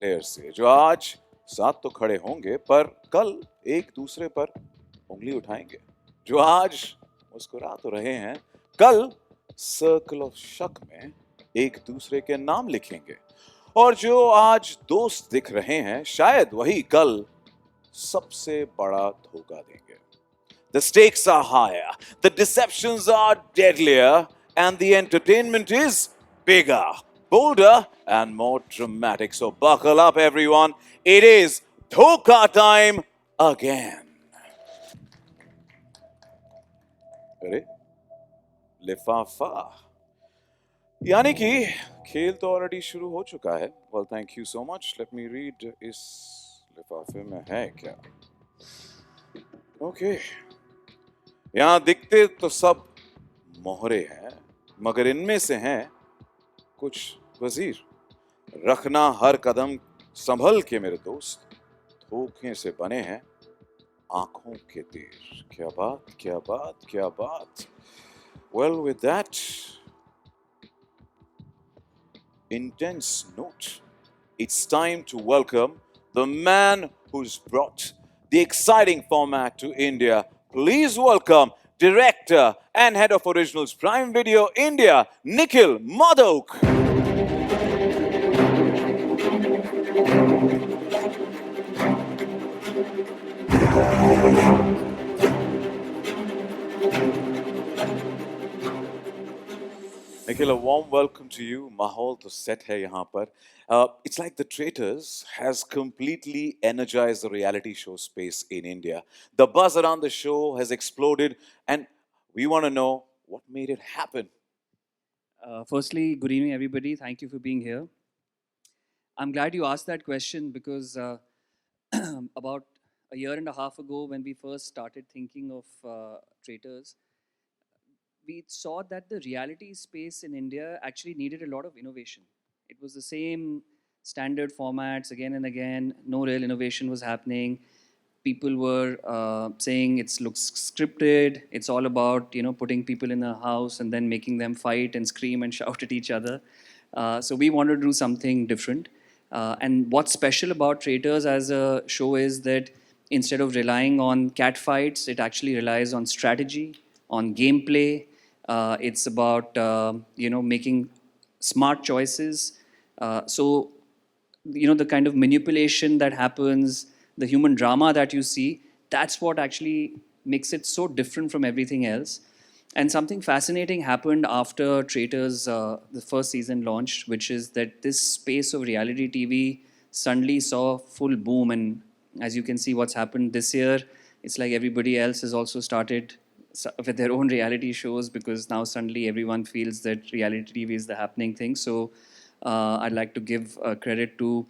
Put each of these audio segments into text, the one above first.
Players से जो आज साथ तो खड़े होंगे पर कल एक दूसरे पर उंगली उठाएंगे, जो आज मुस्कुरा तो रहे हैं कल सर्कल ऑफ शक में एक दूसरे के नाम लिखेंगे, और जो आज दोस्त दिख रहे हैं शायद वही कल सबसे बड़ा धोखा देंगे। The stakes are higher, the deceptions are deadlier, and the entertainment is bigger, bolder, and more dramatic. So buckle up, everyone. It is Dhoka time again. अरे लिफाफा यानी कि खेल तो ऑलरेडी शुरू हो चुका है। Well thank you so much. Let me read इस लिफाफे में है क्या। ओके यहाँ दिखते तो सब मोहरे हैं, मगर इनमें से हैं कुछ वजीर। रखना हर कदम संभल के मेरे दोस्त, धोखे से बने हैं आंखों के तीर। क्या बात, क्या बात, क्या बात। Well with that intense note, it's time to welcome the man who's brought the exciting format to India. Please welcome director and head of originals Prime Video India, Nikhil Madhok. Nikhil, a warm welcome to you. Mahol to set hai yahan par. It's like The Traitors has completely energized the reality show space in India. The buzz around the show has exploded, and we want to know what made it happen. Firstly, good evening, everybody. Thank you for being here. I'm glad you asked that question because about a year and a half ago, when we first started thinking of Traitors, we saw that the reality space in India actually needed a lot of innovation. It was the same standard formats again and again. No real innovation was happening. People were saying it looks scripted. It's all about putting people in a house and then making them fight and scream and shout at each other. So we wanted to do something different. And what's special about Traitors as a show is that instead of relying on cat fights, it actually relies on strategy, on gameplay. It's about making smart choices. So the kind of manipulation that happens, the human drama that you see, that's what actually makes it so different from everything else. And something fascinating happened after Traitors, the first season launched, which is that this space of reality TV suddenly saw full boom. And as you can see, what's happened this year, it's like everybody else has also started with their own reality shows, because now suddenly everyone feels that reality TV is the happening thing. So I'd like to give credit to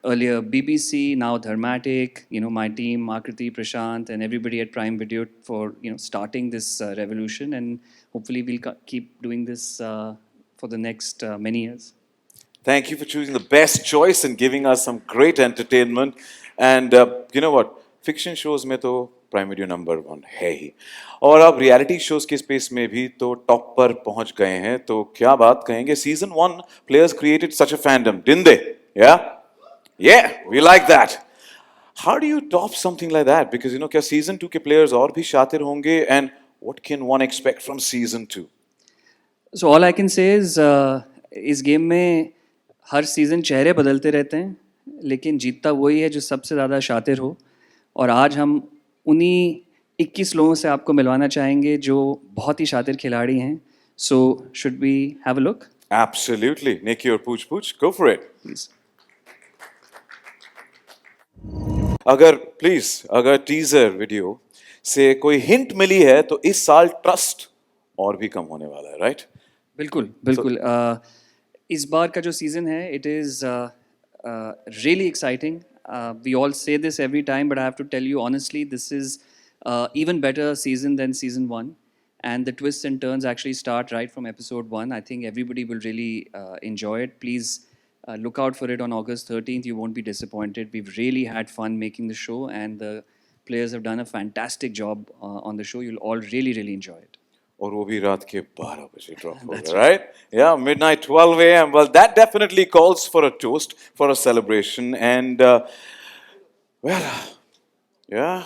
earlier BBC, now Dharmatic, my team, Akriti, Prashant, and everybody at Prime Video for starting this revolution, and hopefully we'll keep doing this for the next many years. Thank you for choosing the best choice and giving us some great entertainment. And you know what? Fiction shows में तो prime video number 1 है ही, और अब reality shows के space में भी तो top पर पहुंच गए हैं। तो क्या बात कहेंगे, season 1 players created such a fandom, didn't they? या we like that. How do you top something like that? Because क्या सीजन 2 के प्लेयर्स और भी शातिर होंगे, and what can one expect from season 2? So all I can say is इस game में हर सीज़न चेहरे बदलते रहते हैं, लेकिन जीतता वही है जो सबसे ज़्यादा शातिर हो। और आज हम उन्हीं 21 लोगों से आपको मिलवाना चाहेंगे जो बहुत ही शातिर खिलाड़ी हैं। So should we have a look? Absolutely. Nikki or Pooch Pooch, go for it. Please. अगर टीजर वीडियो से कोई हिंट मिली है तो इस साल ट्रस्ट और भी कम होने वाला है, राइट? बिल्कुल बिल्कुल। इस बार का जो सीज़न है, it is really exciting. We all say this every time, but I have to tell you honestly, this is even better season than season 1, and the twists and turns actually start right from episode 1. I think everybody will really enjoy it. Please look out for it on August 13th. You won't be disappointed. We've really had fun making the show, and the players have done a fantastic job on the show. You'll all really, really enjoy it. और वो भी रात के 12 बजे drop हो That's गया, right? Yeah, midnight 12 a.m. Well, that definitely calls for a toast, for a celebration, and well, yeah.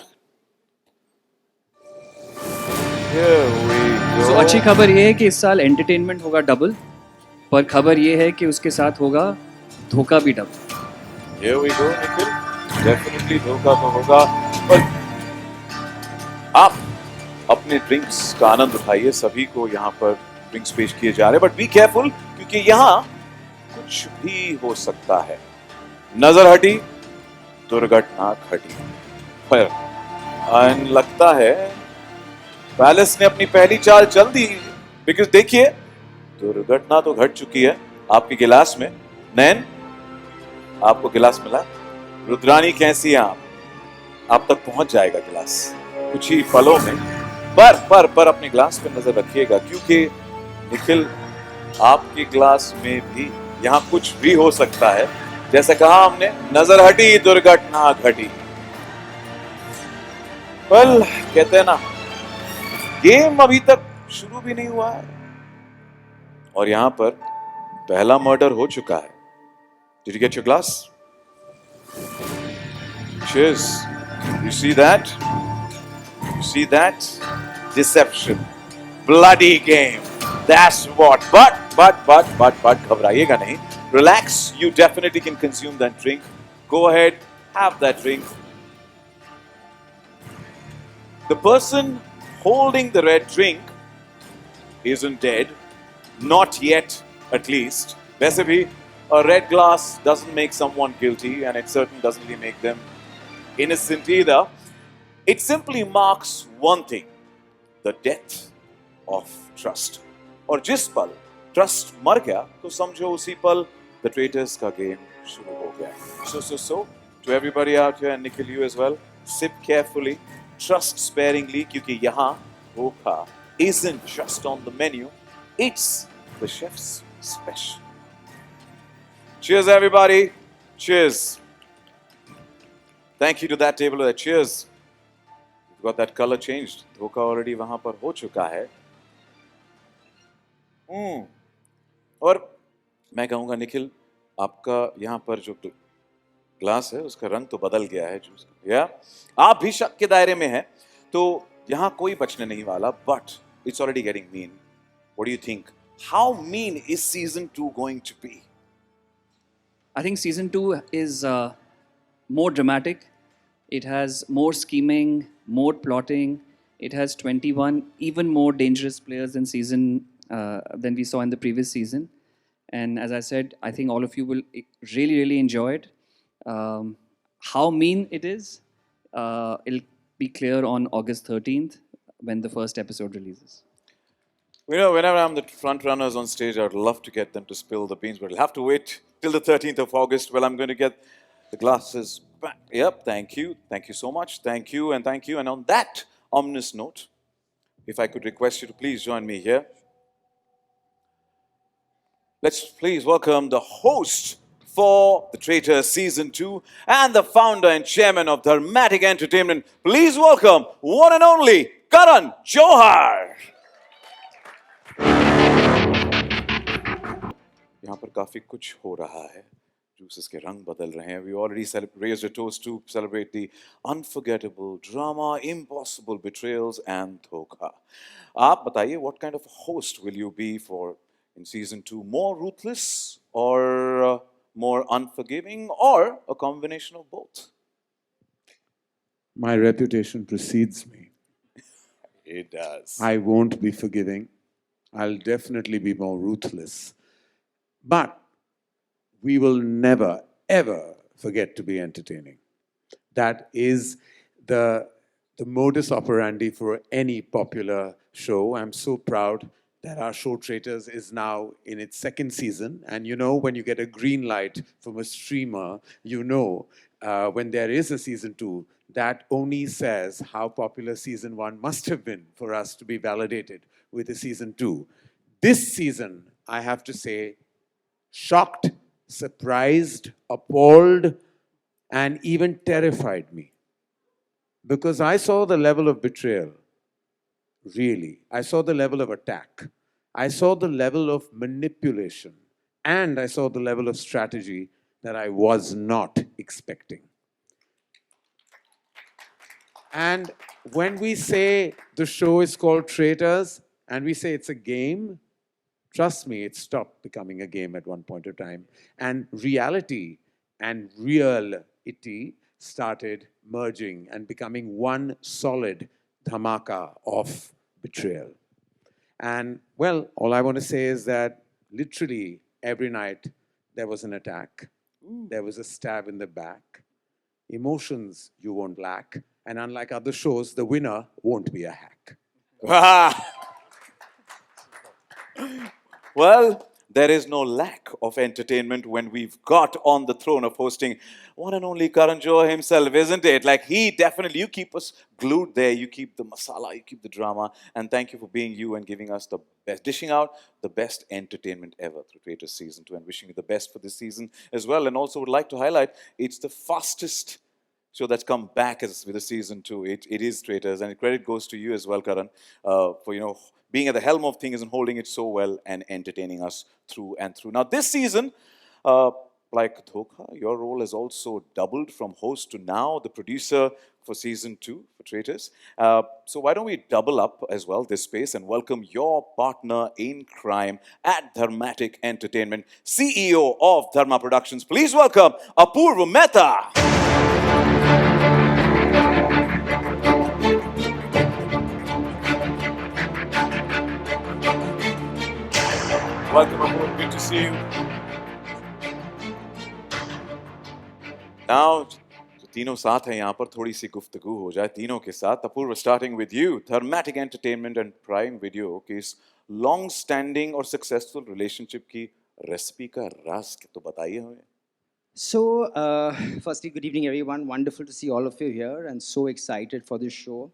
Here we go. So अच्छी खबर ये है कि इस साल एंटरटेनमेंट होगा डबल, पर खबर ये है कि उसके साथ होगा धोखा भी double. Here we go, Nikhil. Definitely धोखा तो होगा, पर आप अपने ड्रिंक्स का आनंद उठाइए. सभी को यहाँ पर ड्रिंक्स पेश किए जा रहे हैं, बट बी केयरफुल क्योंकि यहाँ कुछ भी हो सकता है. नजर हटी, दुर्घटना घटी. पर लगता है पैलेस ने अपनी पहली चाल चल दी, बिकॉज देखिए दुर्घटना तो घट चुकी है आपके गिलास में. नैन, आपको गिलास मिला. रुद्रानी कैसी हैं आप तक पहुंच जाएगा गिलास कुछ ही पलों में. पर अपने गिलास पे नजर रखिएगा क्योंकि निखिल आपके गिलास में भी यहाँ कुछ भी हो सकता है. जैसे कहा हमने, नजर हटी दुर्घटना घटी. वेल, कहते हैं ना, गेम अभी तक शुरू भी नहीं हुआ है और यहां पर पहला मर्डर हो चुका है. Did you get your glass? Cheers. You see that? You see that? Deception. Bloody game. That's what. But घबराइएगा नहीं. Relax. You definitely can consume that drink. Go ahead, have that drink. The person holding the red drink isn't dead. Not yet, at least. वैसे भी, a red glass doesn't make someone guilty, and it certainly doesn't really make them innocent either. It simply marks one thing: the death of trust. और जिस पल trust मर गया, तो समझो उसी पल the traitors का game शुरू हो गया. So, to everybody out here, and Nikhil, you as well, sip carefully, trust sparingly, क्योंकि यहाँ धोखा isn't just on the menu, it's the chef's special. Cheers, everybody. Cheers. Thank you to that table there. Cheers. We've got that color changed. धोखा already वहां पर हो चुका है. और मैं कहूँगा निखिल, आपका यहाँ पर जो ग्लास है उसका रंग तो बदल गया है जूस का. या आप भी शक के दायरे में हैं, तो यहाँ कोई बचने नहीं वाला. But it's already getting mean. What do you think? How mean is season 2 going to be? I think season 2 is more dramatic. It has more scheming, more plotting. It has 21 even more dangerous players than we saw in the previous season. And as I said, I think all of you will really enjoy it. How mean it is, it'll be clear on August 13th when the first episode releases. You know, whenever I'm the front runners on stage, I'd love to get them to spill the beans, but I'll have to wait till the 13th of August. Well, I'm going to get the glasses back. Yep, thank you. Thank you so much. Thank you. And on that ominous note, if I could request you to please join me here. Let's please welcome the host for The Traitors Season 2 and the founder and chairman of Dramatic Entertainment. Please welcome one and only Karan Johar. यहाँ पर काफी कुछ हो रहा है. Juices के रंग बदल रहे हैं. We already raised a toast to celebrate the unforgettable drama, impossible betrayals and धोखा. आप बताइए, what kind of host will you be for in season 2? More ruthless or more unforgiving, or a combination of both? My reputation precedes me. It does. I won't be forgiving. I'll definitely be more ruthless. But we will never, ever forget to be entertaining. That is the modus operandi for any popular show. I'm so proud that our show Traitors is now in its second season. And you know, when you get a green light from a streamer, you know when there is a season 2, that only says how popular season 1 must have been for us to be validated with a season 2. This season, I have to say, shocked, surprised, appalled, and even terrified me. Because I saw the level of betrayal really. I saw the level of attack. I saw the level of manipulation. And I saw the level of strategy that I was not expecting. And when we say the show is called Traitors and we say it's a game, trust me, it stopped becoming a game at one point of time. And reality and reality started merging and becoming one solid dhamaka of betrayal. And well, all I want to say is that literally every night there was an attack, there was a stab in the back, emotions you won't lack, and unlike other shows, the winner won't be a hack. Well, there is no lack of entertainment when we've got on the throne of hosting one and only Karan Johar himself, isn't it? Like, he definitely, you keep us glued there, you keep the masala, you keep the drama, and thank you for being you and giving us the best, dishing out the best entertainment ever through Traitors Season 2, and wishing you the best for this season as well. And also would like to highlight, it's the fastest show that's come back as with a season 2. It is Traitors, and credit goes to you as well, Karan, for being at the helm of things and holding it so well and entertaining us through and through. Now, this season, like Dhokha, your role has also doubled from host to now the producer for season 2 for Traitors. So why don't we double up as well this space and welcome your partner in crime at Dharmatic Entertainment, CEO of Dharma Productions. Please welcome Apurva Mehta. Welcome aboard. Good to see you. Now, जो तीनों साथ हैं यहाँ पर थोड़ी सी गुफ्तगू हो जाए तीनों के साथ. अपूर्व, starting with you. Dharmatic Entertainment and Prime Video की इस long standing और successful relationship की रेसिपी का राज तो बताइए हमें. So, firstly, good evening, everyone. Wonderful to see all of you here, and so excited for this show.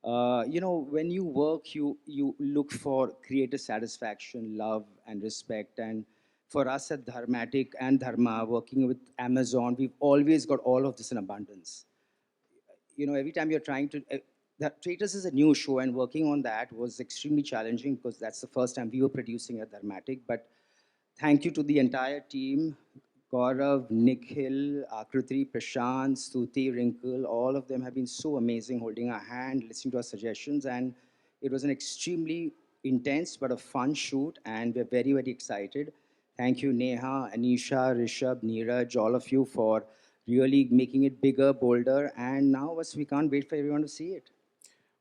When you work, you look for creative satisfaction, love, and respect. And for us at Dharmatic and Dharma, working with Amazon, we've always got all of this in abundance. Every time you're trying to. That Traitors is a new show, and working on that was extremely challenging because that's the first time we were producing at Dharmatic. But thank you to the entire team. Gaurav, Nikhil, Akriti, Prashant, Stuti, Wrinkle, all of them have been so amazing, holding our hand, listening to our suggestions, and it was an extremely intense but a fun shoot, and we're very, very excited. Thank you, Neha, Anisha, Rishabh, Neeraj, all of you for really making it bigger, bolder, and now we can't wait for everyone to see it.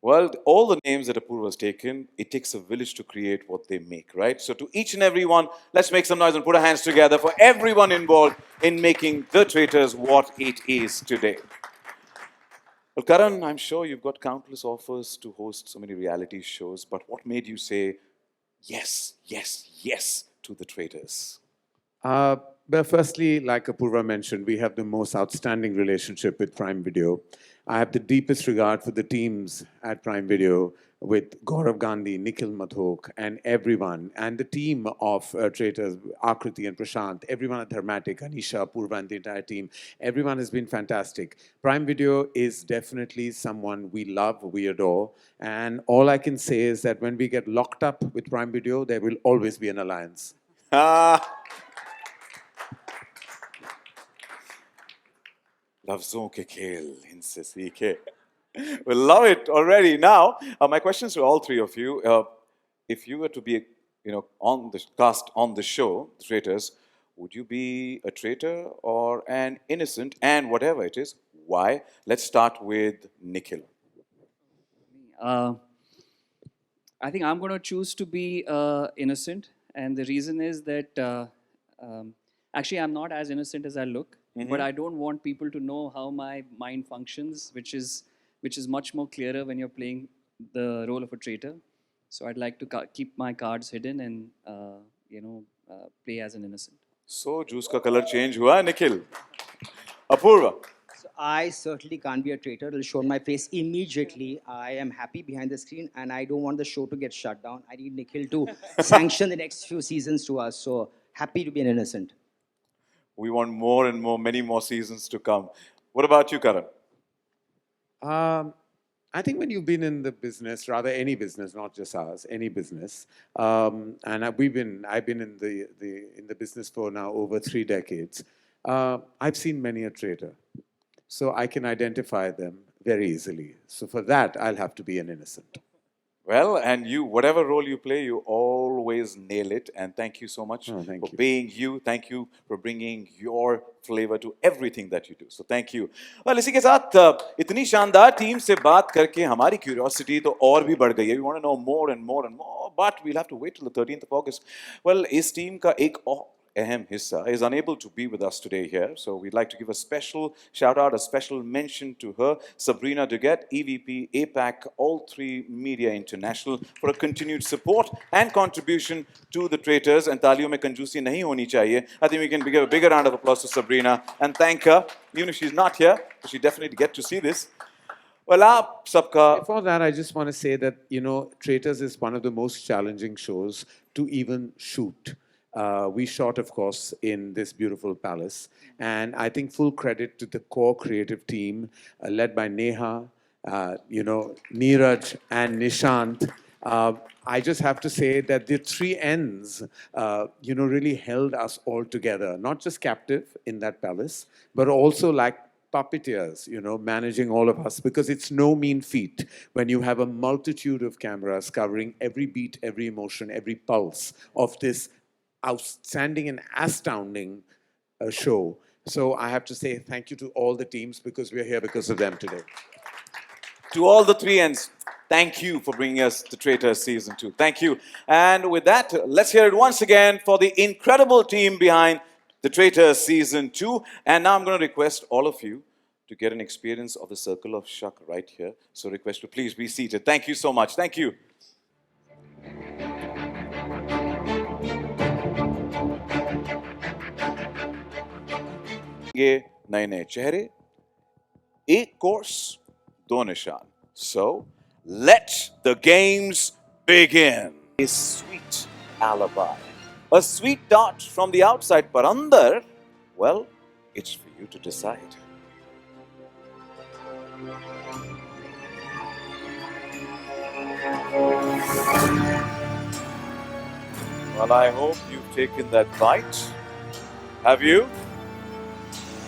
Well, all the names that Apurva has taken, it takes a village to create what they make, right? So to each and every one, let's make some noise and put our hands together for everyone involved in making The Traitors what it is today. Well, Karan, I'm sure you've got countless offers to host so many reality shows, but what made you say yes, yes, yes to The Traitors? Well, firstly, like Apurva mentioned, we have the most outstanding relationship with Prime Video. I have the deepest regard for the teams at Prime Video with Gaurav Gandhi, Nikhil Madhok, and everyone, and the team of Traitors, Akriti and Prashant, everyone at Dharmatic, Anisha, Apurva, and the entire team. Everyone has been fantastic. Prime Video is definitely someone we love, we adore, and all I can say is that when we get locked up with Prime Video, there will always be an alliance. Ah. लफ्जों के खेल इनसे सीखे. We love it already. Now, my questions to all three of you. If you were to be, on the cast on the show, The Traitors, would you be a traitor or an innocent? And whatever it is, why? Let's start with Nikhil. I think I'm going to choose to be innocent, and the reason is that actually I'm not as innocent as I look, but I don't want people to know how my mind functions, which is much more clearer when you're playing the role of a traitor. So I'd like to keep my cards hidden and play as an innocent. So, juice ka color change hua, Nikhil. Apurva. So I certainly can't be a traitor. It'll show my face immediately. I am happy behind the screen, and I don't want the show to get shut down. I need Nikhil to sanction the next few seasons to us. So happy to be an innocent. We want more and more, many more seasons to come. What about you, Karan? I think when you've been in the business, rather any business, not just ours, any business, and I've been in the business for now over 3 decades. I've seen many a traitor, so I can identify them very easily. So for that, I'll have to be an innocent. Well, and you, whatever role you play, you always nail it. And thank you so much Oh, thank for you. being you. Thank you for bringing your flavor to everything that you do. So thank you. Well, इसी के साथ इतनी शानदार team से बात करके हमारी curiosity तो और भी बढ़ गई है. We want to know more and more and more, but we'll have to wait till the 13th of August. Well, इस टीम का एक और Ahem Hissa is unable to be with us today here, so we'd like to give a special shout out, a special mention to her, Sabrina Duguette, EVP, APAC, All 3 Media International, for her continued support and contribution to the Traitors. And तालियों में कंजूसी नहीं होनी चाहिए. I think we can give a bigger round of applause to Sabrina and thank her, even if she's not here, she definitely get to see this. Well, आप सबका Before that, I just want to say that, Traitors is one of the most challenging shows to even shoot. We shot, of course, in this beautiful palace. And I think full credit to the core creative team led by Neha, Neeraj and Nishant. I just have to say that the 3 ends, really held us all together, not just captive in that palace, but also like puppeteers, managing all of us, because it's no mean feat when you have a multitude of cameras covering every beat, every emotion, every pulse of this outstanding and astounding show. So I have to say thank you to all the teams, because we're here because of them today. To all the 3 ends, thank you for bringing us the Traitors Season 2. Thank you. And with that, let's hear it once again for the incredible team behind the Traitors Season 2. And now I'm going to request all of you to get an experience of the Circle of Shak right here. So request to please be seated. Thank you so much. Thank you. ये नए नए चेहरे, एक course, 2 निशान. So let the games begin. A sweet alibi, a sweet dart from the outside, but andar, well, it's for you to decide. Well, I hope you've taken that bite. Have you?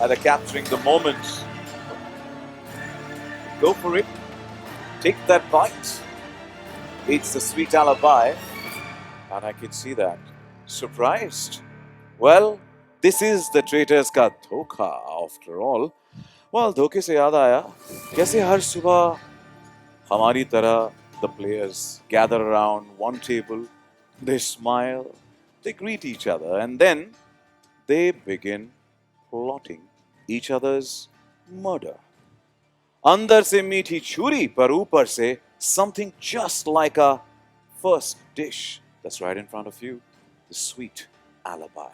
Either capturing the moment. Go for it. Take that bite. It's the sweet alibi. And I can see that. Surprised? Well, this is the Traitors का धोखा after all. Well, धोखे से याद आया, कैसे हर सुबह हमारी तरह the players gather around one table, they smile, they greet each other, and then they begin plotting each other's murder. अंदर से मीठी छुरी पर ऊपर से something just like a first dish that's right in front of you, the sweet alibi.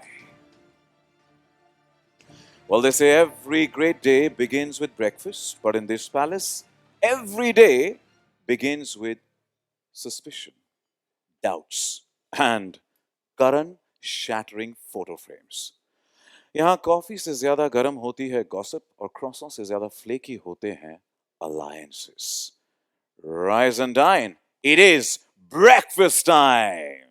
Well, they say every great day begins with breakfast, but in this palace, every day begins with suspicion, doubts, and current-shattering photo frames. यहाँ coffee से ज्यादा गर्म होती है gossip और क्रॉसों से ज्यादा flaky होते हैं alliances. Rise and dine. It is breakfast time.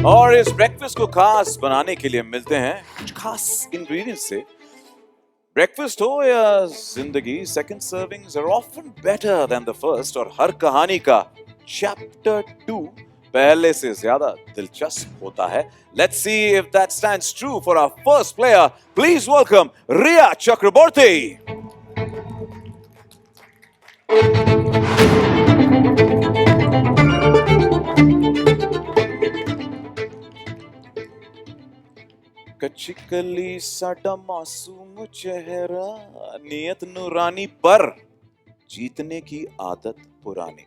और इस ब्रेकफास्ट को खास बनाने के लिए मिलते हैं कुछ खास इंग्रेडिएंट्स से. Breakfast हो या जिंदगी, second servings are often better than the first, और हर कहानी का chapter 2 पहले से ज्यादा दिलचस्प होता है. Let's see if that stands true for our first player. Please welcome Riya Chakraborty. कच्ची साडा मासूम चेहरा, नियत नूरानी पर जीतने की आदत पुरानी.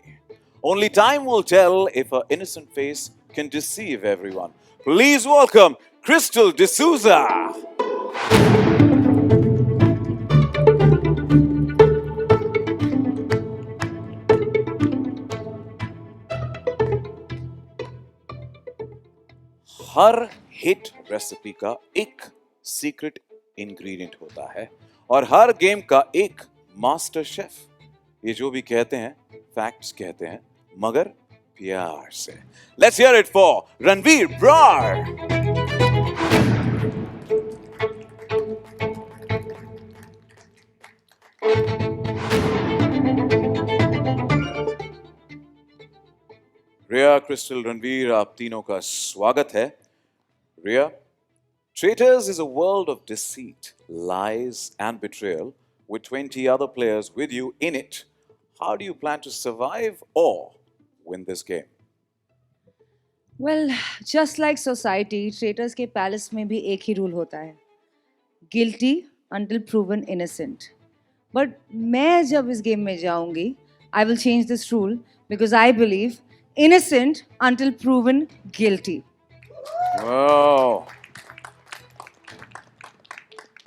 Only time will tell if an innocent face can deceive everyone. Please welcome Crystal D'Souza. Her hit recipe का एक सीक्रेट इंग्रेडिएंट होता है और हर गेम का एक मास्टर शेफ। ये जो भी कहते हैं फैक्ट्स कहते हैं, मगर प्यार से। Let's hear it for Ranveer Brar. Riya, Crystal, Ranveer, आप तीनों का स्वागत है। Riya, Traitors is a world of deceit, lies, and betrayal with 20 other players with you in it. How do you plan to survive or win this game? Well, just like society, traitors के palace में भी एक ही rule होता है, guilty until proven innocent. But मैं जब इस game में जाऊंगी, I will change this rule because I believe innocent until proven guilty. Wow.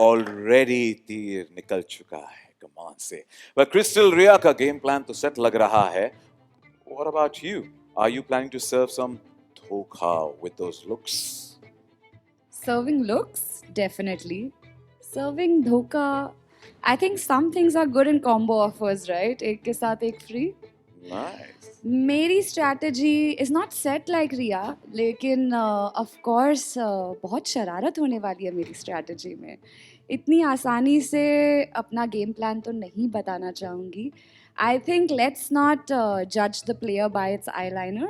Already तीर निकल चुका है कमान से। But Crystal, रिया का गेम प्लान तो सेट लग रहा है। What about you? Are you planning to serve some धोखा with those looks? Serving looks, definitely. Serving dhoka, I think some things are good in combo offers, right? एक के साथ एक free. Nice. मेरी strategy is not set like Riya, लेकिन of course बहुत शरारत होने वाली है मेरी strategy में. इतनी आसानी से अपना game plan तो नहीं बताना चाहूँगी. I think let's not judge the player by its eyeliner.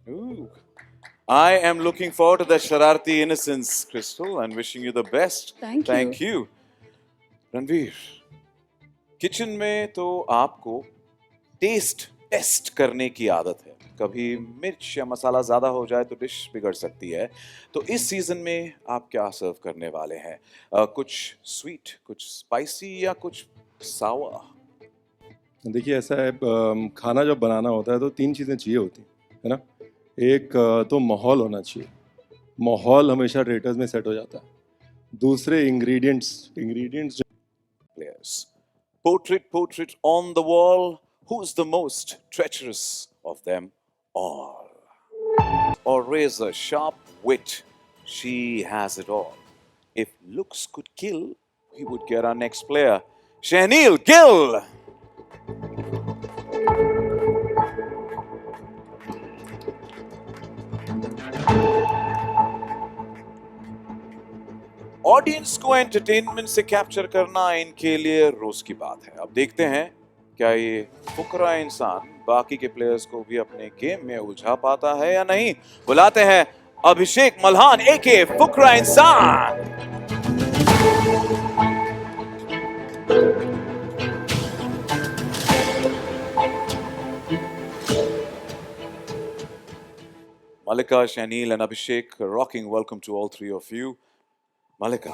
Ooh. I am looking forward to that Shararti innocence, Crystal, and wishing you the best. Thank you. Thank you. Ranveer, kitchen में तो आपको test करने की आदत है। कभी मिर्च या मसाला ज्यादा हो जाए तो डिश बिगड़ सकती है। तो इस सीजन में आप क्या सर्व करने वाले हैं? कुछ स्वीट, कुछ स्पाइसी या कुछ सावा? देखिए ऐसा है, खाना जब बनाना होता है तो तीन चीज़ें चाहिए होती है ना। एक तो माहौल होना चाहिए, माहौल हमेशा रेटर्स में सेट हो जाता है। दूसरे ingredients Players. Portrait on the wall. Who's the most treacherous of them all? Or razor sharp wit. She has it all. If looks could kill, we would get our next player, Shanil Gill. Audience को entertainment से capture करना इनके लिए रोज की बात है। अब देखते हैं क्या ये फुकरा इंसान बाकी के प्लेयर्स को भी अपने गेम में उलझा पाता है या नहीं। बुलाते हैं अभिषेक मल्हान एके फुकरा इंसान। Malika, Shanil, and Abhishek, a rocking welcome to all three of you. Malika,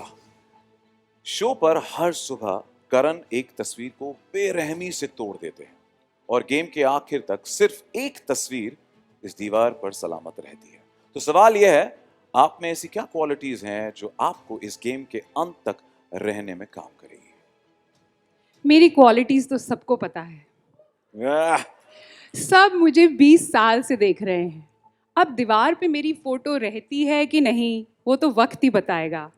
show पर हर सुबह करण एक तस्वीर को बेरहमी से तोड़ देते हैं और गेम के आखिर तक सिर्फ एक तस्वीर इस दीवार पर सलामत रहती है। तो सवाल यह है, आप में ऐसी क्या क्वालिटीज हैं जो आपको इस गेम के अंत तक रहने में काम करेगी? मेरी क्वालिटीज तो सबको पता है। आह, सब मुझे 20 साल से देख रहे हैं। अब दीवार पे मेरी फोटो रहती है कि नहीं वो तो वक्त ही बताएगा।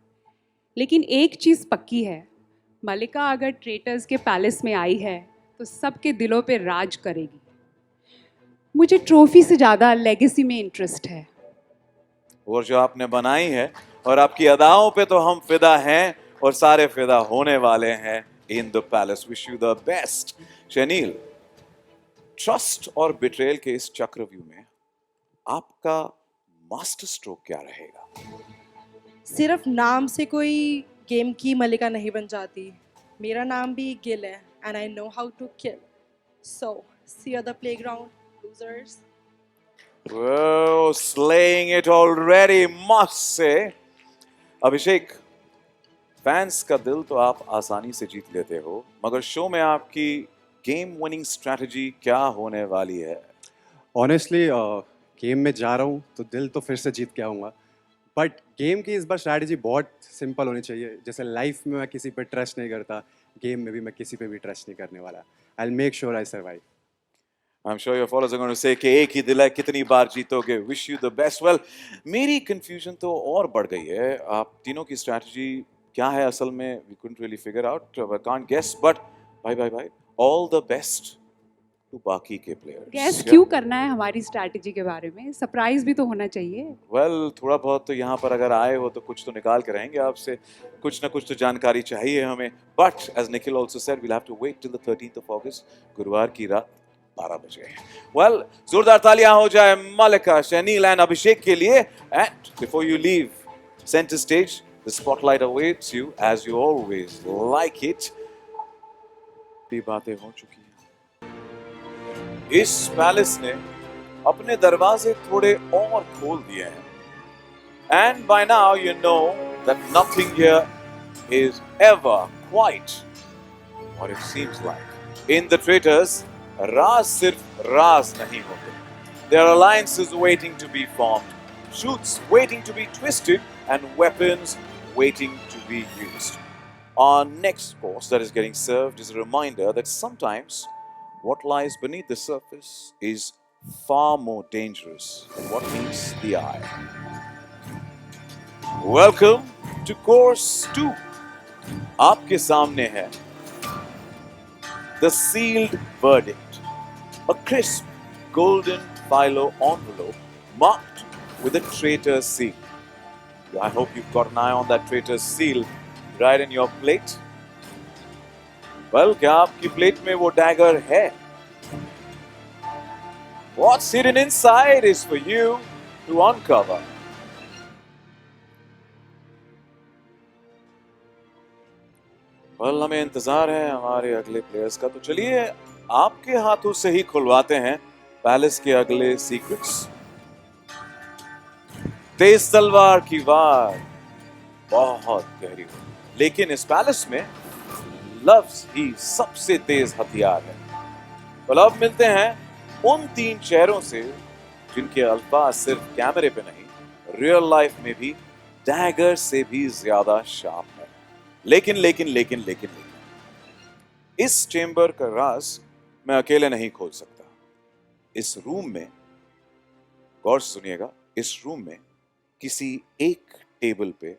लेकिन एक चीज़ पक्की है, मलिका अगर ट्रेटर्स के पैलेस में आई है तो सबके दिलों पे राज करेगी। मुझे ट्रॉफी से ज़्यादा लेगेसी में इंटरेस्ट है। और जो आपने बनाई है और आपकी अदाओं पे तो हम फिदा हैं और सारे फिदा होने वाले हैं in the palace. Wish you the best. शनील, trust और बिट्रेयल के इस चक्रव्यूह में आपका मास्टर स्ट्रोक क्या रहेगा? सिर्फ नाम से कोई गेम की मलिका नहीं बन जाती। मेरा नाम भी गिल है and I know how to kill. So see you the playground losers. Whoa, slaying it already, must say. Abhishek, fans का दिल तो आप आसानी से जीत लेते हो, मगर शो में आपकी गेम विनिंग स्ट्रैटेजी क्या होने वाली है? ऑनेस्टली गेम में जा रहा हूँ तो दिल तो फिर से जीत के आऊँगा, बट गेम की इस बार स्ट्रैटेजी बहुत सिंपल होनी चाहिए। जैसे लाइफ में मैं किसी पे ट्रस्ट नहीं करता, गेम में भी मैं किसी पे भी ट्रस्ट नहीं करने वाला। I will make sure I survive. I'm sure your followers are going to say कि एक ही दिल है कितनी बार जीतोगे. Wish you the best. Well, मेरी confusion तो और बढ़ गई है. आप तीनों की strategy क्या है असल में? We couldn't really figure out. I can't guess. But bye. All the best to बाकी के players. गैस क्यों करना है हमारी स्ट्रैटेजी के बारे में? सरप्राइज भी तो होना चाहिए. Well, थोड़ा बहुत तो यहाँ पर अगर आए हो तो कुछ तो निकाल के रहेंगे आपसे. कुछ ना कुछ तो जानकारी चाहिए हमें. But as Nikhil also said, we'll have to wait till the 13th of August, गुरुवार की रात 12 बजे. Well, जोरदार तालियां हो जाए Malika, Shanil and Abhishek के लिए. And before you leave center stage, the spotlight awaits you as you always like it. ये बातें हो चुकी हैं. इस पैलेस ने अपने दरवाजे थोड़े और खोल दिए हैं. And by now you know that nothing here is ever quite what it seems like. In the Traitors, राज सिर्फ राज नहीं होते. There are alliances waiting to be formed, truths waiting to be twisted, and weapons waiting to be used. Our next course that is getting served is a reminder that sometimes what lies beneath the surface is far more dangerous than what meets the eye. Welcome to course 2. आपके सामने है the sealed verdict, a crisp golden phyllo envelope marked with a traitor's seal. I hope you've got an eye on that traitor's seal right in your plate. Well, क्या आपकी plate में वो dagger है? What's hidden inside is for you to uncover. Well, हमें इंतजार है हमारे अगले प्लेयर्स का. तो चलिए आपके हाथों से ही खुलवाते हैं पैलेस के अगले सीक्रेट्स. तेज तलवार की वार बहुत गहरी हो, लेकिन इस पैलेस में लफ्ज ही सबसे तेज हथियार है. तो अब मिलते हैं उन 3 चेहरों से जिनके अल्फाज सिर्फ कैमरे पे नहीं, रियल लाइफ में भी डैगर से भी ज्यादा शार्प है. लेकिन इस चेंबर का राज मैं अकेले नहीं खोल सकता. इस रूम में, गौर से सुनिएगा, इस रूम में किसी एक टेबल पे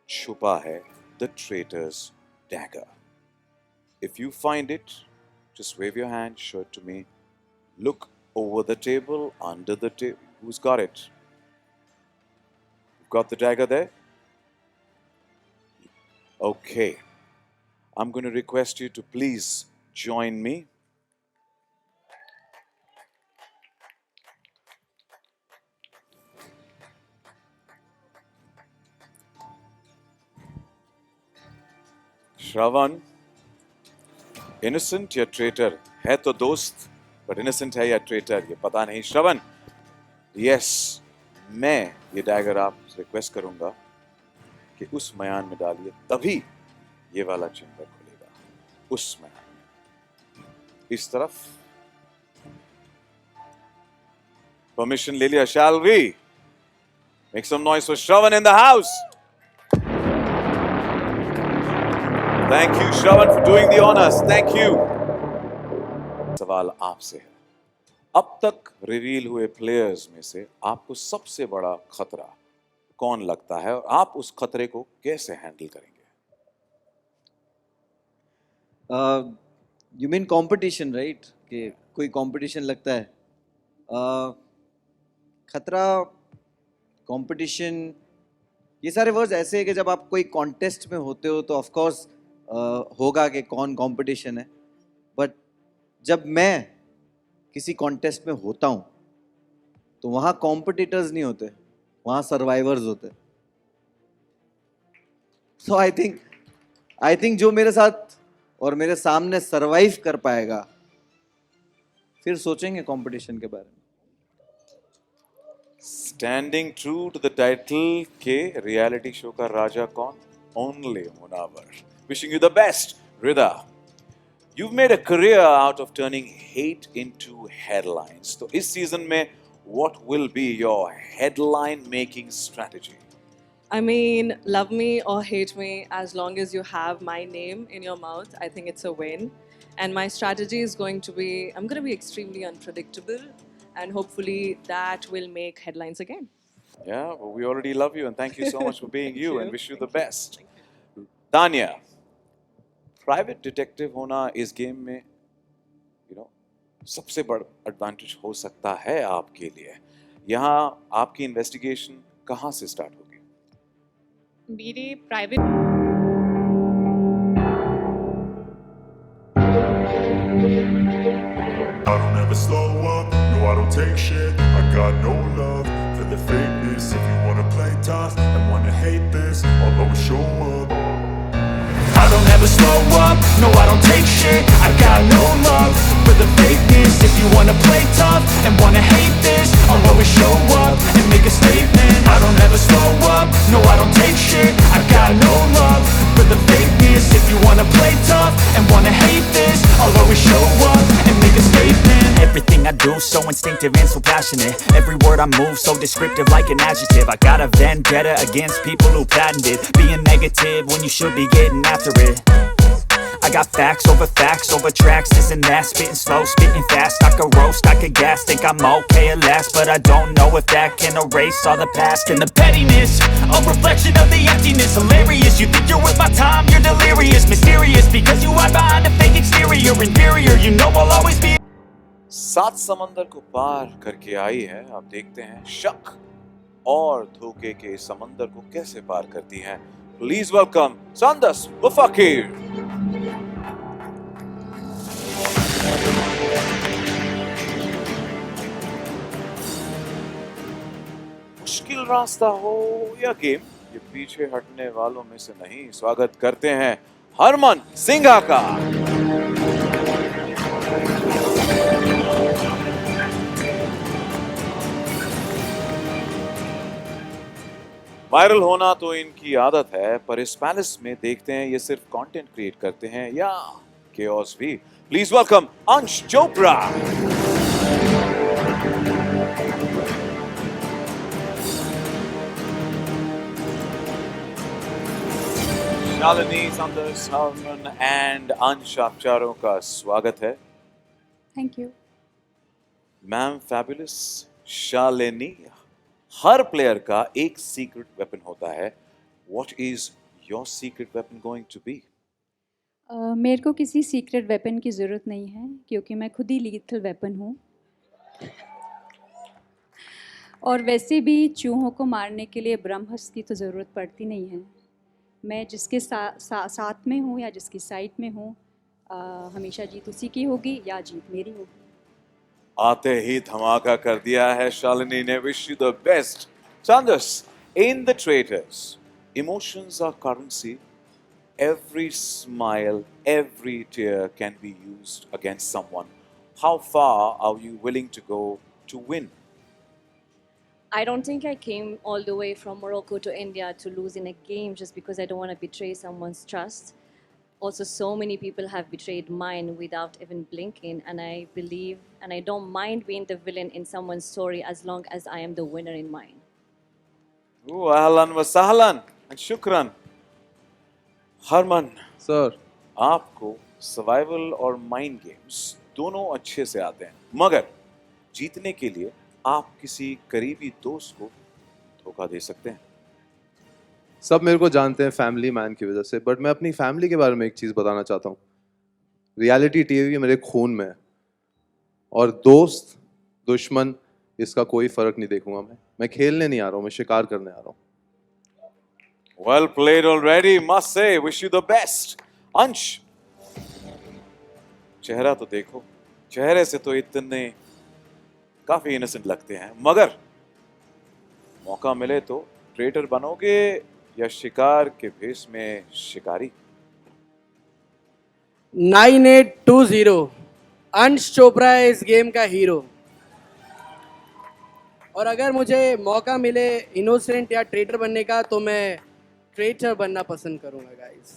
छुपा है the traitors dagger. If you find it, just wave your hand, show it to me. Look over the table, under the table. Who's got it? You've got the dagger there? Okay. I'm going to request you to please join me. Shravan. Innocent या traitor है तो दोस्त, but innocent है या traitor ये पता नहीं. श्रवण, yes, मैं ये डैगर आपसे रिक्वेस्ट करूंगा कि उस मयान में डालिए, तभी ये वाला चेंबर खुलेगा. उस मयान में, इस तरफ. परमिशन ले लिया. Shall we make some noise for Shravan in the house. Thank you, Shravan, for doing the honors. Thank you. सवाल आपसे है. अब तक रिवील हुए प्लेयर्स में से आपको सबसे बड़ा खतरा कौन लगता है और आप उस खतरे को कैसे हैंडल करेंगे? You mean competition, right? कि कोई competition लगता है. खतरा, competition, ये सारे वर्ड्स ऐसे हैं कि जब आप कोई कॉन्टेस्ट में होते हो तो ऑफ कोर्स होगा कि कौन कंपटीशन है. बट जब मैं किसी कॉन्टेस्ट में होता हूँ तो वहाँ कॉम्पिटिटर्स नहीं होते, वहाँ सर्वाइवर्स होते. सो आई थिंक जो मेरे साथ और मेरे सामने सर्वाइव कर पाएगा, फिर सोचेंगे कंपटीशन के बारे में. Standing true to the title के रियलिटी शो का राजा कौन? Only Munawar. Wishing you the best, Rida. You've made a career out of turning hate into headlines. So, this season, what will be your headline-making strategy? I mean, love me or hate me, as long as you have my name in your mouth, I think it's a win. And my strategy is going to be, I'm going to be extremely unpredictable, and hopefully that will make headlines again. Yeah, well, we already love you and thank you so much for being you and wish you the best. Thank you. Tanya, private detective होना इस game में सबसे बड़ा advantage हो सकता है आपके लिए। यहाँ आपकी इन्वेस्टिगेशन कहाँ से स्टार्ट होगी? मेरे private I don't ever slow up, no I don't take shit. I got no love for the fakeness. If you wanna play tough and wanna hate this, I'll always show up. I don't ever slow up, no I don't take shit. I got no love for the fakeness. If you wanna play tough and wanna hate this, I'll always show up and make a statement. I don't ever slow up, no I don't take shit. I got no love for the fakeness. If you wanna play tough and wanna hate this, I'll always show up and make a statement. Everything I do so instinctive and so passionate. Every word I move so descriptive like an adjective. I got a vendetta against people who patented being negative when you should be getting after it. I got facts over tracks, this and that. Spitting slow, spitting fast. I could roast, I could gas. Think I'm okay at last, but I don't know if that can erase all the past. And the pettiness, a reflection of the emptiness. Hilarious, you think you're worth my time, you're delirious. Mysterious, because you hide behind a fake exterior. Inferior, you know I'll always be. सात समंदर को पार करके आई है। आप देखते हैं शक और धोखे के समंदर को कैसे पार करती हैं। प्लीज वेलकम संदस वफाकीर। मुश्किल रास्ता हो या गेम, ये पीछे हटने वालों में से नहीं। स्वागत करते हैं हरमन सिंघा का। वायरल होना तो इनकी आदत है, पर इस पैलेस में देखते हैं ये सिर्फ कंटेंट क्रिएट करते हैं या केओस भी। प्लीज वेलकम अंश चोपड़ा। शालिनी, संदस, हरमन एंड अंश, आप चारों का स्वागत है। Thank you. Ma'am fabulous, Shalini, her player का एक सीक्रेट वेपन होता है। What is your secret weapon going to be? मेरे को किसी सीक्रेट वेपन की ज़रूरत नहीं है क्योंकि मैं खुद ही लीथल वेपन हूँ। और वैसे भी चूहों को मारने के लिए ब्रह्मास्त्र की तो ज़रूरत पड़ती नहीं है। मैं जिसके साथ में हूँ या जिसकी साइड में हूँ, हमेशा जीत उसी की होगी या जीत मेरी होगी। आते ही धमाका कर दिया है शालिनी ने। Wish you the best. Sanders, in the traitors, emotions are currency. Every smile, every tear can be used against someone. How far are you willing to go to win? I don't think I came all the way from Morocco to India to lose in a game just because I don't want to betray someone's trust. Also, so many people have betrayed mine without even blinking, and I believe and I don't mind being the villain in someone's story as long as I am the winner in mine. Ooh, ahlan wa sahlan and shukran. Harman sir, आपको survival और mind games दोनों अच्छे से आते हैं, मगर जीतने के लिए आप किसी करीबी दोस्त को धोखा दे सकते हैं। सब मेरे को जानते हैं फैमिली मैन की वजह से, बट मैं अपनी फैमिली के बारे में एक चीज़ बताना चाहता हूँ। रियलिटी टीवी मेरे खून में है और दोस्त दुश्मन इसका कोई फर्क नहीं देखूंगा। मैं खेलने नहीं आ रहा हूँ, मैं शिकार करने आ रहा हूँ। Well played already, must say. Wish you the best. अंश, चेहरा तो देखो, चेहरे से तो इतने काफी इनोसेंट लगते हैं, मगर मौका मिले तो ट्रेटर बनोगे या शिकार के भेष में शिकारी? 9820 अंश चोपड़ा है इस गेम का हीरो, और अगर मुझे मौका मिले इनोसेंट या ट्रेटर बनने का तो मैं ट्रेटर बनना पसंद करूंगा guys.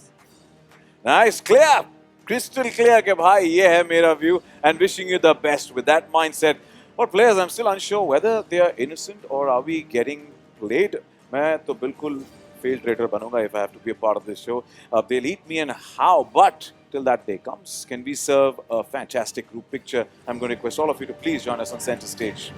Nice, clear, crystal clear के भाई ये है मेरा view, and wishing you the best with that mindset. और players, I am still unsure whether they are innocent और आर वी गेटिंग प्लेड। मैं तो बिल्कुल failed traitor banunga if I have to be a part of this show. They'll eat me and how, but till that day comes, can we serve a fantastic group picture? I'm going to request all of you to please join us on center stage.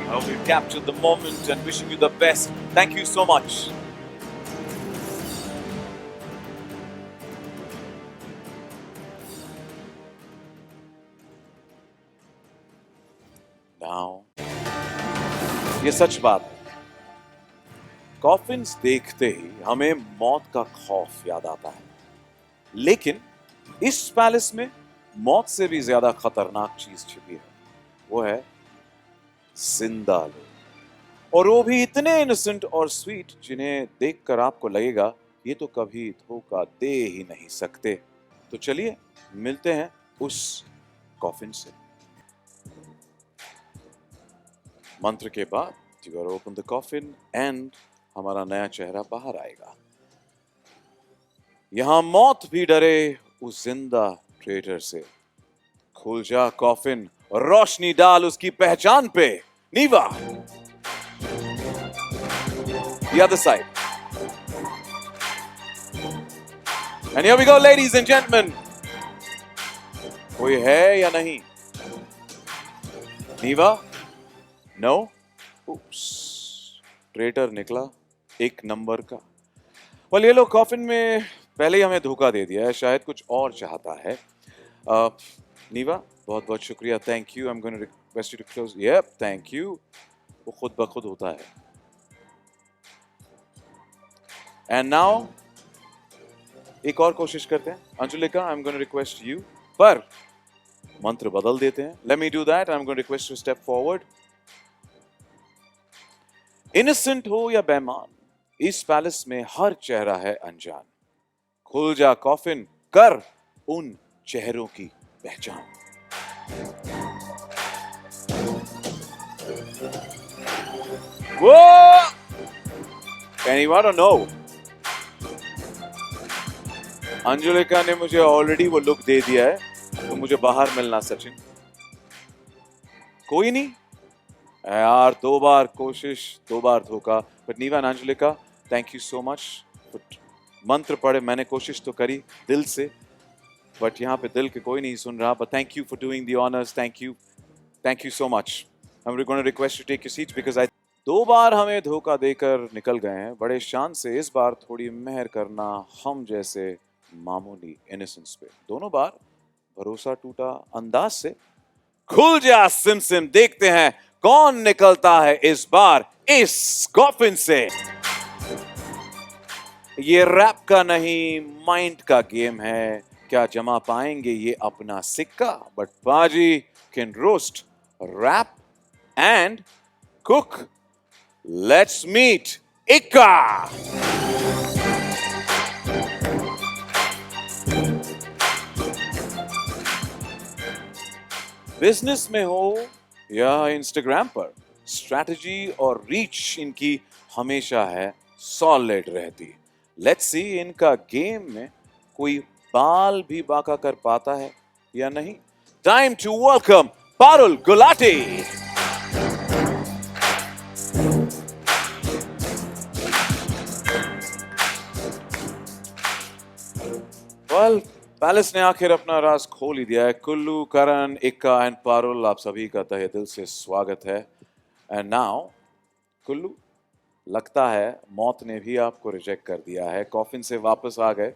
I hope you captured the moment and wishing you the best. Thank you so much. Now, ये सच बात है। Coffins देखते ही हमें मौत का खौफ याद आता है, लेकिन इस पैलेस में मौत से भी ज्यादा खतरनाक चीज छिपी है, वो है जिंदा लोग, और वो भी इतने इनोसेंट और स्वीट जिन्हें देखकर आपको लगेगा ये तो कभी धोखा दे ही नहीं सकते। तो चलिए मिलते हैं उस कॉफिन से। मंत्र के बाद you gotta open the coffin and हमारा नया चेहरा बाहर आएगा। यहां मौत भी डरे उस जिंदा ट्रेटर से। खुल जा कॉफिन और रोशनी डाल उसकी पहचान पे। नीवा, the other side. And here we go, ladies and gentlemen. कोई है या नहीं? नीवा? No? Oops. ट्रेटर निकला एक नंबर का। well, ये लोग कॉफिन में पहले ही हमें धोखा दे दिया है, शायद कुछ और चाहता है। नीवा, बहुत बहुत शुक्रिया, thank you. I am going to request you to close. Yup, thank you. वो खुद ब खुद होता है। एंड नाउ एक और कोशिश करते हैं। Anjulika, I am going to request you, पर मंत्र बदल देते हैं। Let me do that. I am going to request you step forward. Innocent हो या बेईमान, इस पैलेस में हर चेहरा है अनजान। खुल जा कॉफिन, कर उन चेहरों की पहचान। Whoa! Anyone or no? Anjulika ने मुझे ऑलरेडी वो लुक दे दिया है, तो मुझे बाहर मिलना सचिन। कोई नहीं यार, 2 बार कोशिश 2 बार धोखा। But Neeva and Anjulika, thank you so much. मंत्र पढ़े, मैंने कोशिश तो करी दिल से, बट यहाँ पे दिल के कोई नहीं सुन रहा। But thank you for doing the honours, thank you so much. I am going to request you take your seats because 2 बार हमें धोखा देकर निकल गए हैं बड़े शान से। इस बार थोड़ी मेहर करना हम जैसे मामूली इनोसेंस पे। दोनों बार भरोसा टूटा अंदाज से। खुल जा सिम, देखते हैं कौन निकलता है इस बार इस कॉफिन से। ये रैप का नहीं, माइंड का गेम है। क्या जमा पाएंगे ये अपना सिक्का? But Baji can roast, rap and cook. Let's meet Ikka. Business में हो या इंस्टाग्राम पर, स्ट्रैटेजी और रीच इनकी हमेशा है सॉलिड रहती। लेट्स सी इनका गेम में कोई बाल भी बांका कर पाता है या नहीं। Time to welcome Parul Gulati. Well, palace ने आखिर अपना राज खोल ही दिया है। कुल्लू, करण, इक्का एंड पारुल, आप सभी का तहे दिल से स्वागत है। एंड नाउ कुल्लू, लगता है मौत ने भी आपको रिजेक्ट कर दिया है, कॉफिन से वापस आ गए।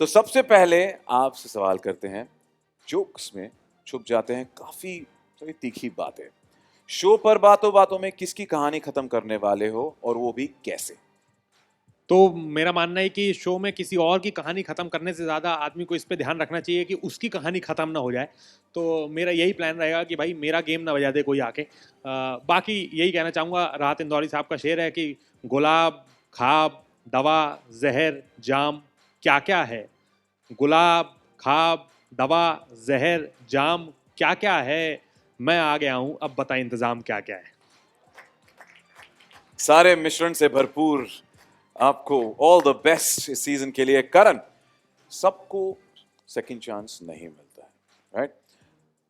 तो सबसे पहले आपसे सवाल करते हैं, जोक्स में छुप जाते हैं काफी थोड़ी तीखी बातें। शो पर बातों बातों में किसकी कहानी खत्म करने वाले हो, और वो भी कैसे? तो मेरा मानना है कि शो में किसी और की कहानी ख़त्म करने से ज़्यादा आदमी को इस पे ध्यान रखना चाहिए कि उसकी कहानी ख़त्म ना हो जाए। तो मेरा यही प्लान रहेगा कि भाई मेरा गेम ना बजा दे कोई आके। बाकी यही कहना चाहूँगा, राहत इंदौरी साहब का शेर है कि गुलाब, खाब, दवा, जहर, जाम क्या क्या है। गुलाब, खाब, दवा, जहर, जाम, क्या क्या है। मैं आ गया हूं, अब बता इंतजाम क्या क्या है। सारे मिश्रण से भरपूर आपको ऑल द बेस्ट इस सीजन के लिए। करण, सबको सेकंड चांस नहीं मिलता है, राइट?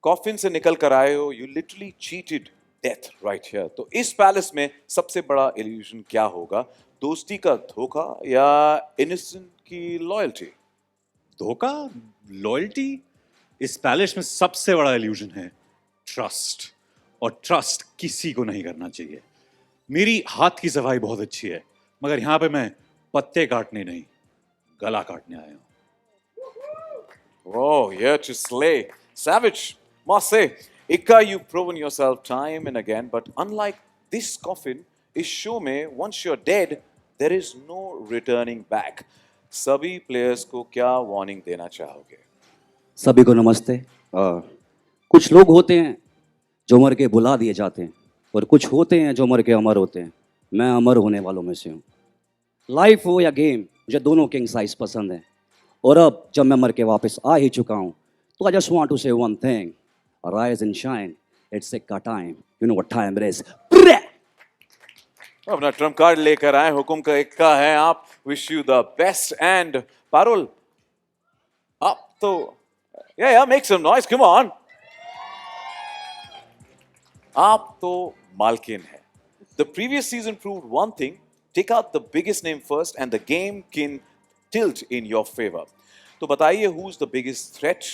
कॉफिन से निकल कर आए हो, you literally cheated death right here. तो इस पैलेस में सबसे बड़ा इल्यूजन क्या होगा? दोस्ती का धोखा या इनोसेंट की लॉयल्टी? धोखा, लॉयल्टी, इस पैलेस में सबसे बड़ा इल्यूजन है ट्रस्ट, और ट्रस्ट किसी को नहीं करना चाहिए। मेरी हाथ की सफाई बहुत अच्छी है, मगर यहां पे मैं पत्ते काटने नहीं, गला काटने आया हूं। Oh, here to slay. Savage, must say, Ikka, you've proven yourself time and again, but unlike this coffin, इस शो में once you're dead, there is no returning back. सभी प्लेयर्स को क्या वार्निंग देना चाहोगे? सभी को नमस्ते। कुछ लोग होते हैं जो मर के बुला दिए जाते हैं, और कुछ होते हैं जो मर के अमर होते हैं। मैं अमर होने वालों में से हूँ। लाइफ हो या गेम, मुझे दोनों किंग साइज पसंद है। और अब जब मैं मर के वापस आ ही चुका हूँ, तो I just want to say one thing, rise and shine, it's इक्का time, you know what time it is. अपना ट्रम्प कार्ड लेकर आए, हुकुम का इक्का है आप। Wish you the best. And Parul, आप तो या make some noise, come on. आप तो मालकिन है। The previous season proved one thing: take out the biggest name first, and the game can tilt in your favor. तो बताइए, who's the biggest threat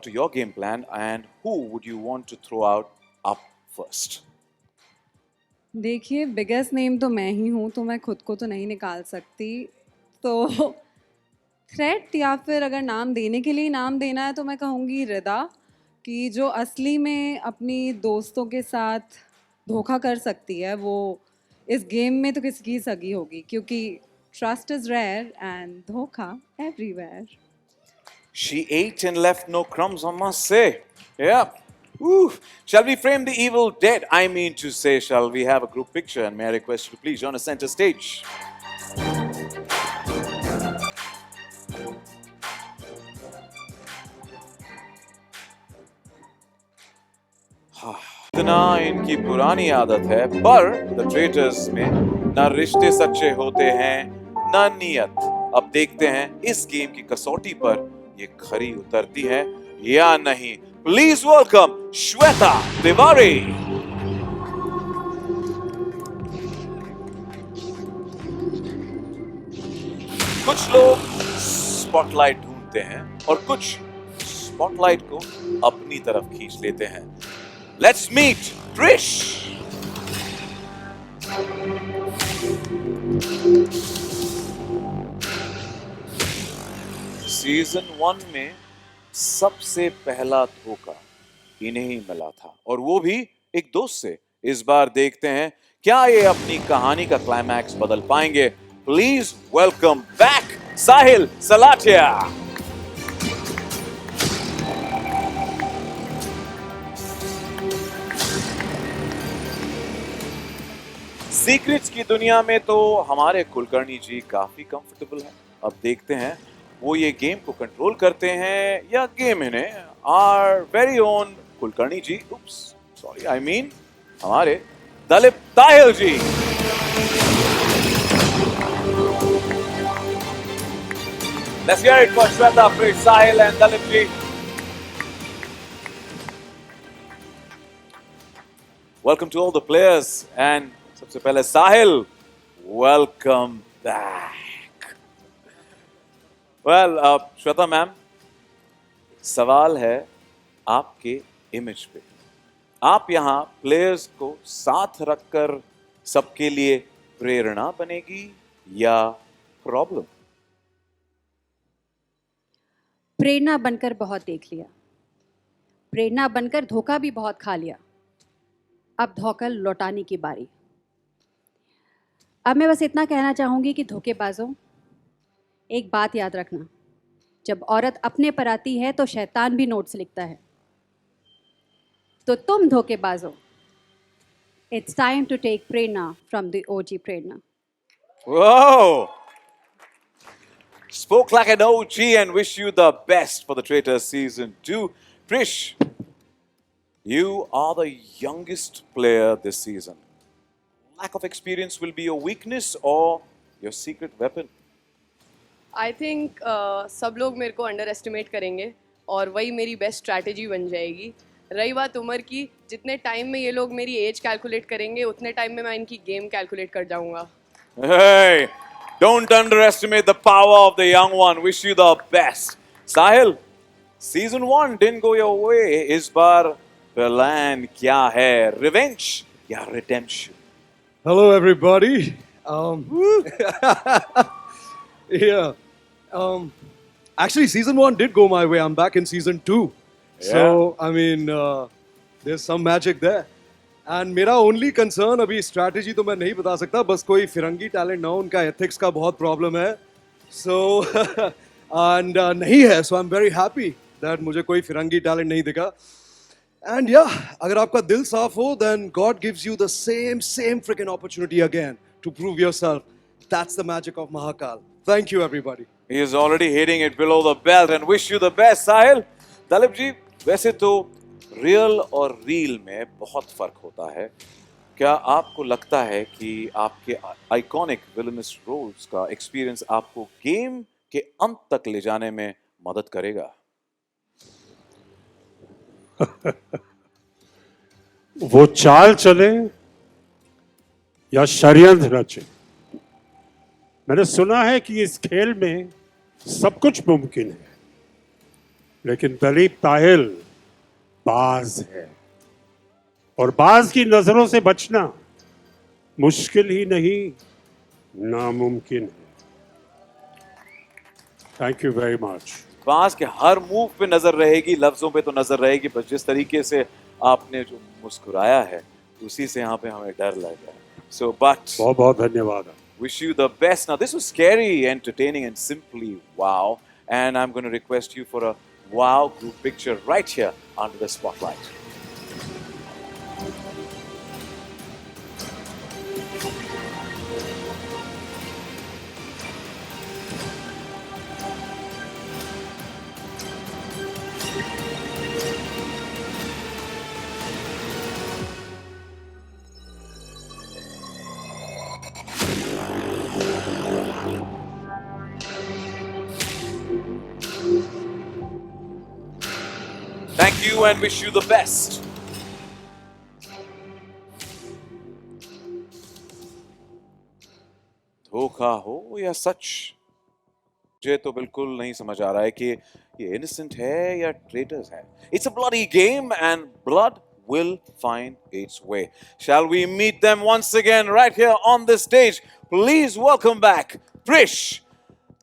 to your game plan, and who would you want to throw out up first? देखिए, biggest name तो मैं ही हूँ, तो मैं खुद को तो नहीं निकाल सकती। तो थ्रेट, या फिर अगर नाम देने के लिए नाम देना है, तो मैं कहूँगी रिदा, कि जो असली में अपनी दोस्तों के साथ धोखा कर सकती है, वो इस गेम में तो किसकी सगी होगी, क्योंकि ट्रस्ट इज रेयर एंड धोखा everywhere. She ate and left no crumbs, I must say. Yeah. Ooh. Shall we frame the evil dead? I mean to say, shall we have a group picture? And may I request you to please join us center stage? इतना इनकी पुरानी आदत है, पर the traitors में न रिश्ते सच्चे होते हैं न नियत। अब देखते हैं इस गेम की कसौटी पर ये खरी उतरती है या नहीं। Please welcome Shweta Tiwari. कुछ लोग स्पॉटलाइट ढूंढते हैं और कुछ स्पॉटलाइट को अपनी तरफ खींच लेते हैं। Let's meet Trish. सीजन 1 में सबसे पहला धोखा इन्हें ही मिला था, और वो भी एक दोस्त से। इस बार देखते हैं क्या ये अपनी कहानी का क्लाइमैक्स बदल पाएंगे। Please welcome back Sahil Salathia. Secrets की दुनिया में तो हमारे कुलकर्णी जी काफी कंफर्टेबल हैं। अब देखते हैं वो ये गेम को कंट्रोल करते हैं या गेम इन्हें। Our very own Kulkarni ji, oops sorry, I mean हमारे दलीप ताहिल जी। Let's hear it for Shweta, Prish, Sahil and Dalip ji. Welcome to all the players, and सबसे पहले Sahil, welcome back. Well, Shweta ma'am, सवाल है आपके इमेज पे। आप यहाँ प्लेयर्स को साथ रखकर सबके लिए प्रेरणा बनेगी या प्रॉब्लम? प्रेरणा बनकर बहुत देख लिया, प्रेरणा बनकर धोखा भी बहुत खा लिया, अब धोखा लौटाने की बारी। अब मैं बस इतना कहना चाहूँगी कि धोखेबाजों, एक बात याद रखना, जब औरत अपने पर आती है तो शैतान भी नोट्स लिखता है। तो तुम धोखेबाजों, it's time to take Prerna from the OG Prerna. Wow, spoke like an OG and wish you the best for the Traitors Season 2. Prish, you are the youngest player this season. Lack of experience will be your weakness or your secret weapon? I think सब लोग मेरे को under estimate करेंगे और वही मेरी best strategy बन जाएगी. रही बात उम्र की, जितने टाइम में ये लोग मेरी एज कैलकुलेट करेंगे उतने टाइम में मैं इनकी गेम कैलकुलेट कर जाऊंगा. Hey, don't underestimate the power of the young one. Wish you the best. Sahil, Season 1 didn't go your way. इस बार plan क्या है? Revenge या redemption? Hello, everybody. Yeah. Actually, Season 1 did go my way. I'm back in Season 2. So, I mean, there's some magic there. And मेरा only concern अभी strategy तो मैं नहीं बता सकता, बस कोई फिरंगी talent ना हो, उनका ethics का बहुत problem है. So, and नहीं है. So, I'm very happy that मुझे कोई फिरंगी talent नहीं दिखा. And yeah, अगर आपका दिल साफ हो, then God gives you the same freaking opportunity again to prove yourself. That's the magic of Mahakal. Thank you, everybody. He is already hitting it below the belt and wish you the best, Sahil. Dalip ji, वैसे तो real और real में बहुत फर्क होता है. क्या आपको लगता है कि आपके iconic villainous roles का experience आपको game के अंत तक ले जाने में मदद करेगा? वो चाल चले या षड्यंत्र रचे, मैंने सुना है कि इस खेल में सब कुछ मुमकिन है, लेकिन दलीप ताहिल बाज है और बाज की नजरों से बचना मुश्किल ही नहीं नामुमकिन है. Thank you very much. बाज के हर मूव पे नजर रहेगी, लफ्जों पे तो नजर रहेगी, बस जिस तरीके से आपने जो मुस्कुराया है उसी से यहाँ पे हमें डर लग रहा है. So, but बहुत बहुत धन्यवाद. Wish you the best. Now, this was scary, entertaining, and simply wow. And I'm going to request you for a wow group picture right here under the spotlight. Thank you and wish you the best. धोखा हो या सच, मुझे तो बिल्कुल नहीं समझ आ रहा है कि ये innocent है या traitors है. It's a bloody game and blood will find its way. Shall we meet them once again right here on this stage? Please welcome back Prish,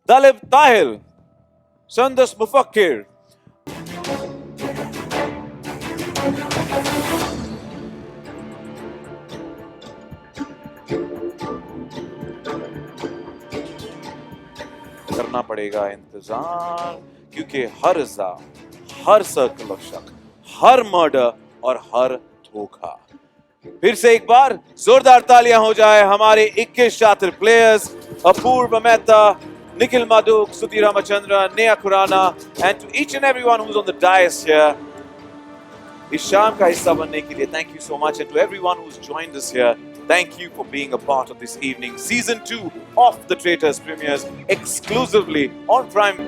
Dalip Tahil, Sandas Mufakkir. करना पड़ेगा इंतजार, क्योंकि हर इल्जाम, हर circle of शक, हर murder और हर धोखा. फिर से एक बार जोरदार तालियां हो जाए हमारे 21 शातिर players, Apoorva Mehta, Nikhil Maduk, Sudhi Ramachandra, Neha Khurana, and to each and everyone who's on the dais here. इस शाम का हिस्सा बनने के लिए thank you so much, and to everyone who's joined us here, thank you for being a part of this evening. Season 2 of The Traitors premieres exclusively on Prime